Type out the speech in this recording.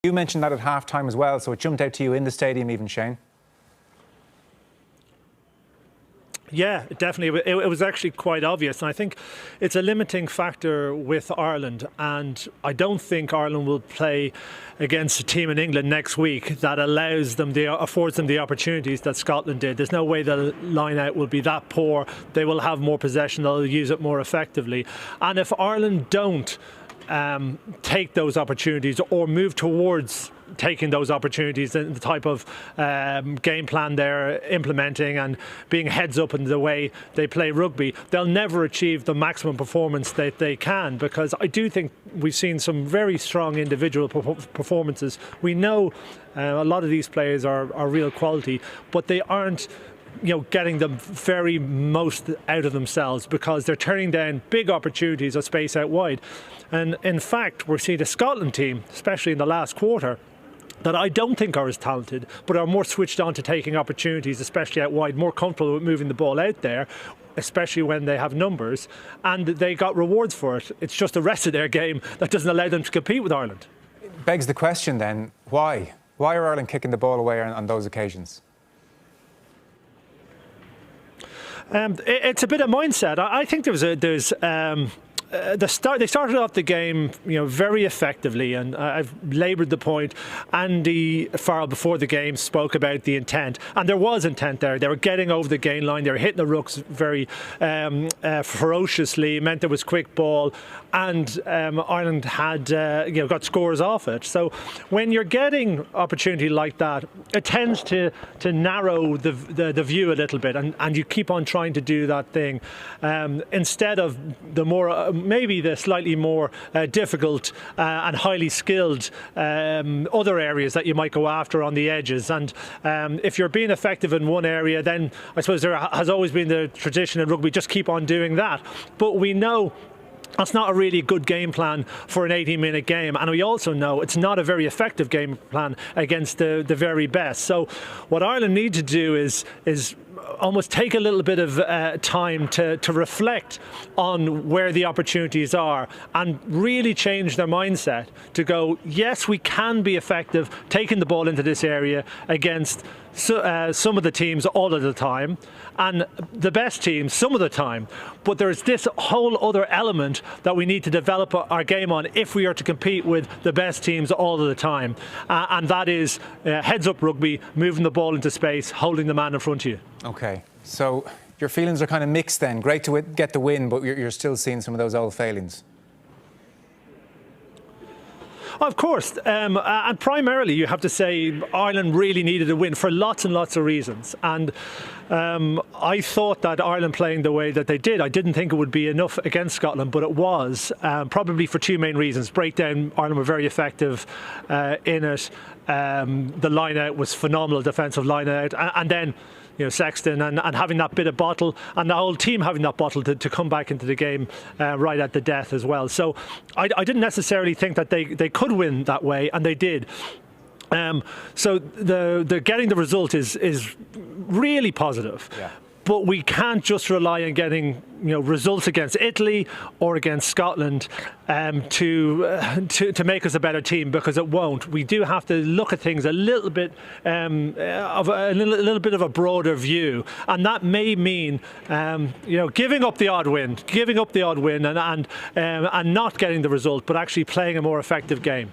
You mentioned that at half-time as well, so it jumped out to you in the stadium even, Shane. Yeah, definitely. It was actually quite obvious. And I think it's a limiting factor with Ireland. And I don't think Ireland will play against a team in England next week that affords them the opportunities that Scotland did. There's no way the line-out will be that poor. They will have more possession. They'll use it more effectively. And if Ireland don't take those opportunities or move towards taking those opportunities and the type of game plan they're implementing and being heads up in the way they play rugby, they'll never achieve the maximum performance that they can, because I do think we've seen some very strong individual performances. We know a lot of these players are real quality, but they aren't getting the very most out of themselves because they're turning down big opportunities of space out wide. And in fact, we're seeing the Scotland team, especially in the last quarter, that I don't think are as talented, but are more switched on to taking opportunities, especially out wide, more comfortable with moving the ball out there, especially when they have numbers, and they got rewards for it. It's just the rest of their game that doesn't allow them to compete with Ireland. It begs the question then, why? Why are Ireland kicking the ball away on those occasions? It's a bit of mindset. I think they started off the game, very effectively, and I've laboured the point. Andy Farrell before the game spoke about the intent, and there was intent there. They were getting over the gain line. They were hitting the rucks very ferociously. It meant there was quick ball, and Ireland had got scores off it. So when you're getting opportunity like that, it tends to narrow the view a little bit, and you keep on trying to do that thing instead of the more maybe the slightly more difficult and highly skilled other areas that you might go after on the edges. And if you're being effective in one area, then I suppose there has always been the tradition in rugby, just keep on doing that. But we know that's not a really good game plan for an 80-minute game, and we also know it's not a very effective game plan against the very best. So what Ireland need to do is almost take a little bit of time to reflect on where the opportunities are and really change their mindset to go, yes, we can be effective taking the ball into this area against some of the teams all of the time, and the best teams some of the time. But there's this whole other element that we need to develop our game on if we are to compete with the best teams all of the time, and that is heads-up rugby, moving the ball into space, holding the man in front of you. OK, so your feelings are kind of mixed then. Great to get the win, but you're still seeing some of those old failings. Of course, and primarily you have to say Ireland really needed a win for lots and lots of reasons. And I thought that Ireland playing the way that they did, I didn't think it would be enough against Scotland, but it was, probably for two main reasons. Breakdown, Ireland were very effective in it. The line-out was phenomenal, defensive line-out. And then Sexton and having that bit of bottle, and the whole team having that bottle to come back into the game right at the death as well. So I didn't necessarily think that they could win that way, and they did. So the getting the result is really positive. Yeah. But we can't just rely on getting results against Italy or against Scotland to make us a better team, because it won't. We do have to look at things a little bit of a little bit of a broader view, and that may mean giving up the odd win, and not getting the result, but actually playing a more effective game.